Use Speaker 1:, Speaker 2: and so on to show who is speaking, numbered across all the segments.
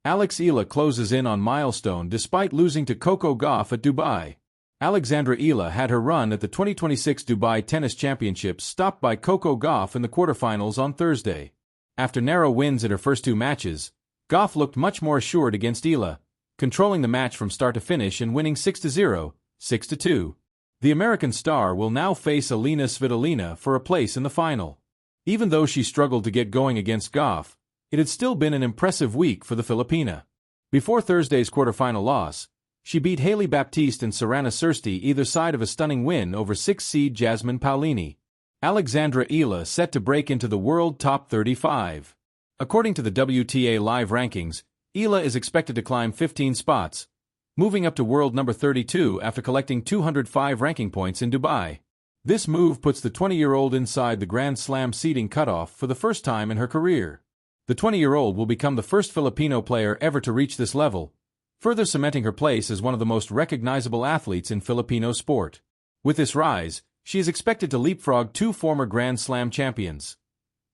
Speaker 1: Eala closes in on milestone despite losing to Coco Gauff at Dubai. Eala had her run at the 2026 Dubai Tennis Championships stopped by Coco Gauff in the quarterfinals on Thursday. After narrow wins in her first two matches, Gauff looked much more assured against Eala, controlling the match from start to finish and winning 6-0, 6-2. The American star will now face Eala for a place in the final. Even though she struggled to get going against Gauff, it had still been an impressive week for the Filipina. Before Thursday's quarterfinal loss, she beat Hailey Baptiste and Sorana Cîrstea either side of a stunning win over 6-seed Jasmine Paolini. Eala set to break into the world top 35. According to the WTA Live rankings, Eala is expected to climb 15 spots, moving up to world number 32 after collecting 205 ranking points in Dubai. This move puts the 20-year-old inside the Grand Slam seeding cutoff for the first time in her career. The 20-year-old will become the first Filipino player ever to reach this level, further cementing her place as one of the most recognizable athletes in Filipino sport. With this rise, she is expected to leapfrog two former Grand Slam champions,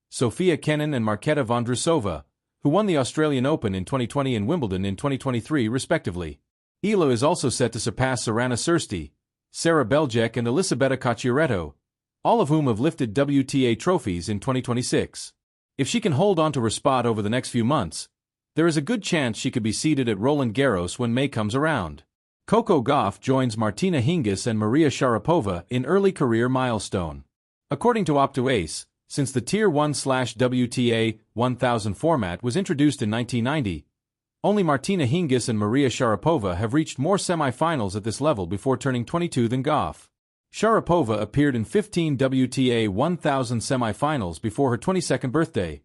Speaker 1: Sofia Kenin and Marketa Vondrousova, who won the Australian Open in 2020 and Wimbledon in 2023 respectively. Eala is also set to surpass Sorana Cîrstea, Sarah Beljek and Elisabetta Cocciaretto, all of whom have lifted WTA trophies in 2026. If she can hold on to her spot over the next few months, there is a good chance she could be seated at Roland Garros when May comes around. Coco Gauff joins Martina Hingis and Maria Sharapova in early career milestone. According to Opto-Ace, since the Tier 1/WTA 1000 format was introduced in 1990, only Martina Hingis and Maria Sharapova have reached more semifinals at this level before turning 22 than Gauff. Sharapova appeared in 15 WTA 1000 semifinals before her 22nd birthday,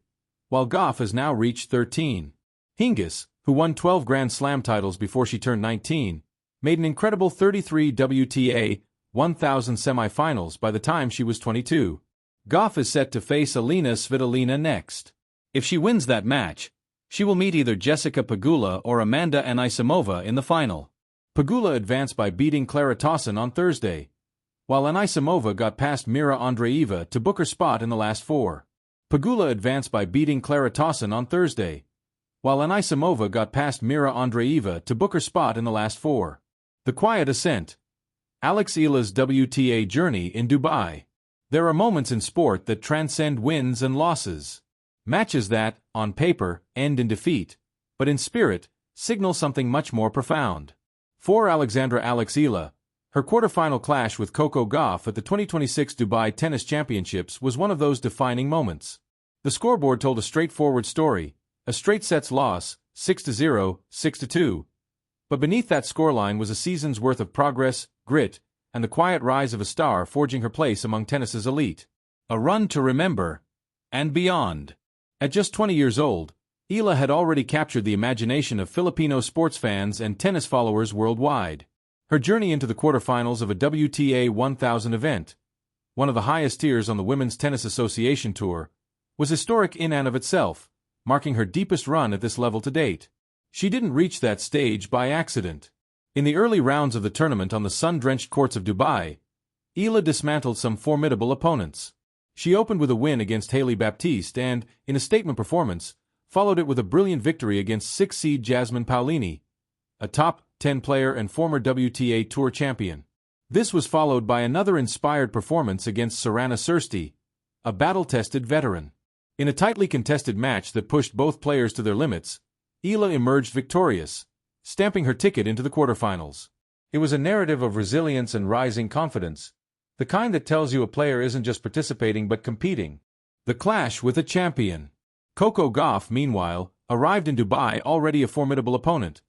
Speaker 1: while Gauff has now reached 13. Hingis, who won 12 Grand Slam titles before she turned 19, made an incredible 33 WTA 1000 semifinals by the time she was 22. Gauff is set to face Alina Svitolina next. If she wins that match, she will meet either Jessica Pegula or Amanda Anisimova in the final. Pegula advanced by beating Clara Tauson on Thursday, while Anisimova got past Mira Andreeva to book her spot in the last four. Pegula advanced by beating Clara Tauson on Thursday, while Anisimova got past Mira Andreeva to book her spot in the last four. The quiet ascent. Eala's WTA journey in Dubai. There are moments in sport that transcend wins and losses. Matches that, on paper, end in defeat, but in spirit, signal something much more profound. For Eala, her quarterfinal clash with Coco Gauff at the 2026 Dubai Tennis Championships was one of those defining moments. The scoreboard told a straightforward story, a straight sets loss, 6-0, 6-2. But beneath that scoreline was a season's worth of progress, grit, and the quiet rise of a star forging her place among tennis's elite. A run to remember, and beyond. At just 20 years old, Eala had already captured the imagination of Filipino sports fans and tennis followers worldwide. Her journey into the quarterfinals of a WTA 1000 event, one of the highest tiers on the Women's Tennis Association Tour, was historic in and of itself, marking her deepest run at this level to date. She didn't reach that stage by accident. In the early rounds of the tournament on the sun-drenched courts of Dubai, Eala dismantled some formidable opponents. She opened with a win against Hailey Baptiste and, in a statement performance, followed it with a brilliant victory against 6-seed Jasmine Paolini, a top 10 player and former WTA Tour champion. This was followed by another inspired performance against Sorana Cîrstea, a battle-tested veteran. In a tightly contested match that pushed both players to their limits, Eala emerged victorious, stamping her ticket into the quarterfinals. It was a narrative of resilience and rising confidence, the kind that tells you a player isn't just participating but competing. The clash with a champion. Coco Gauff, meanwhile, arrived in Dubai already a formidable opponent,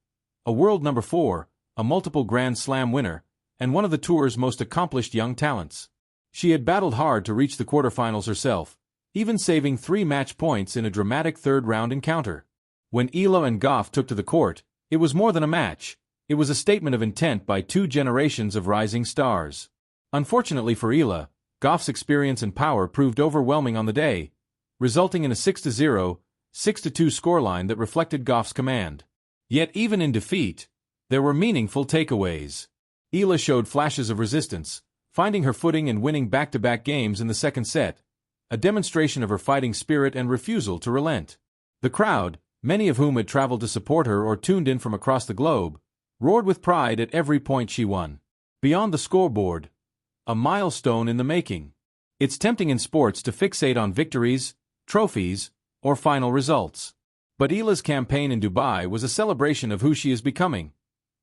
Speaker 1: a world number 4, a multiple Grand Slam winner, and one of the tour's most accomplished young talents. She had battled hard to reach the quarterfinals herself, even saving 3 match points in a dramatic third-round encounter. When Eala and Gauff took to the court, it was more than a match. It was a statement of intent by 2 generations of rising stars. Unfortunately for Eala, Gauff's experience and power proved overwhelming on the day, resulting in a 6-0, 6-2 scoreline that reflected Gauff's command. Yet even in defeat, there were meaningful takeaways. Eala showed flashes of resistance, finding her footing and winning back-to-back games in the second set, a demonstration of her fighting spirit and refusal to relent. The crowd, many of whom had traveled to support her or tuned in from across the globe, roared with pride at every point she won. Beyond the scoreboard, a milestone in the making. It's tempting in sports to fixate on victories, trophies, or final results. But Eala's campaign in Dubai was a celebration of who she is becoming.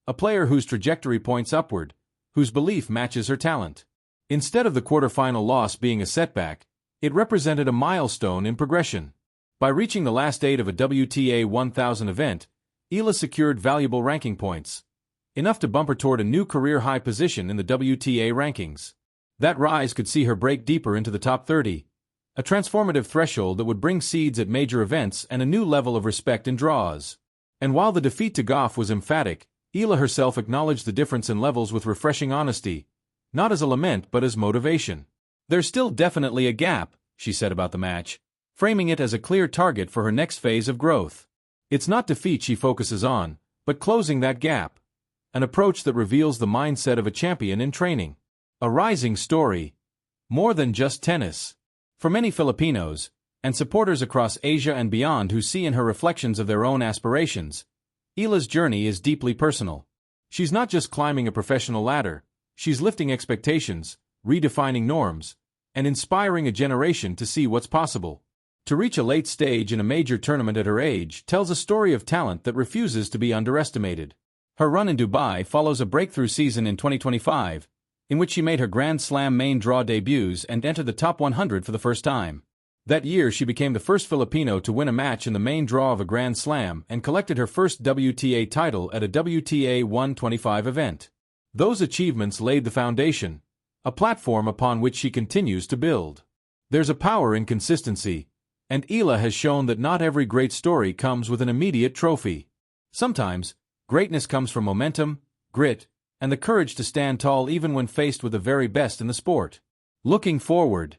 Speaker 1: A player whose trajectory points upward, whose belief matches her talent. Instead of the quarterfinal loss being a setback, it represented a milestone in progression. By reaching the last 8 of a WTA 1000 event, Eala secured valuable ranking points, enough to bump her toward a new career-high position in the WTA rankings. That rise could see her break deeper into the top 30, a transformative threshold that would bring seeds at major events and a new level of respect in draws. And while the defeat to Gauff was emphatic, Eala herself acknowledged the difference in levels with refreshing honesty, not as a lament but as motivation. "There's still definitely a gap," she said about the match, framing it as a clear target for her next phase of growth. It's not defeat she focuses on, but closing that gap. An approach that reveals the mindset of a champion in training. A rising story. More than just tennis. For many Filipinos, and supporters across Asia and beyond who see in her reflections of their own aspirations, Eala's journey is deeply personal. She's not just climbing a professional ladder, she's lifting expectations, redefining norms, and inspiring a generation to see what's possible. To reach a late stage in a major tournament at her age tells a story of talent that refuses to be underestimated. Her run in Dubai follows a breakthrough season in 2025, in which she made her Grand Slam main draw debuts and entered the top 100 for the first time. That year she became the first Filipino to win a match in the main draw of a Grand Slam and collected her first WTA title at a WTA 125 event. Those achievements laid the foundation, a platform upon which she continues to build. There's a power in consistency, and Eala has shown that not every great story comes with an immediate trophy. Sometimes, greatness comes from momentum, grit, and the courage to stand tall even when faced with the very best in the sport. Looking forward.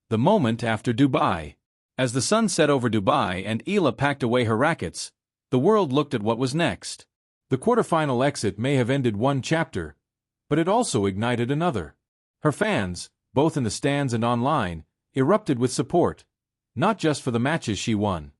Speaker 1: The moment after Dubai. As the sun set over Dubai and Eala packed away her rackets, the world looked at what was next. The quarterfinal exit may have ended one chapter, but it also ignited another. Her fans, both in the stands and online, erupted with support, not just for the matches she won,